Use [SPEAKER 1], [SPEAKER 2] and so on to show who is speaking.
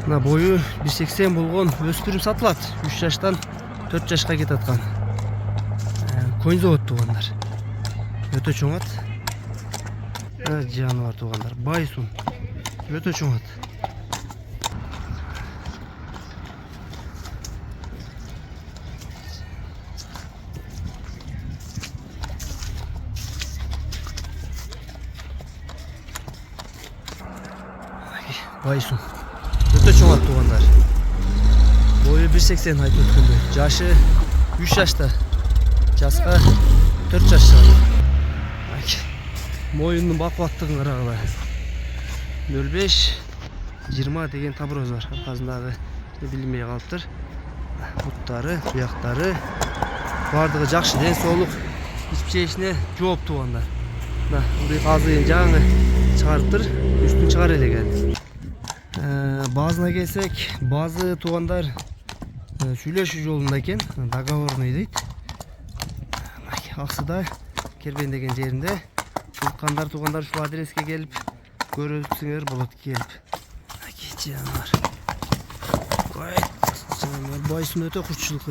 [SPEAKER 1] Мына бою 1.80 болгон өспүрүм сатылат. 3 жаштан 4 жашка кетип аткан. Койын завод туугандар. Өтө чоң ат. Жаныбар туугандар. Байсун. Өтө чоң ат. Байсун. Өтө чоң ат туугандар. Бою 1.80 айтып өткөндө. Жашы 3 жашта. Жаска 4 жашта. Моюнун бакубаттыгын карагыла. 05-20 деген таброз бар. Аркасындагы билинбей калыптыр. Буттары, туяктары бардыгы жакшы, ден соолук ичип жешине жооп туугандар. Мына ырык азыйын жаңы чыгарыптыр. Үстүн чыгар элек эле. Базына келсек, базы туугандар сүйлөшүү жолунда экен, договорный дейт. Аксыда Кербен деген жеринде. Чукандар туугандар ушул адреске келип көрөсүңөр болот келип. Жаныбар. Байсун өтө курчулук.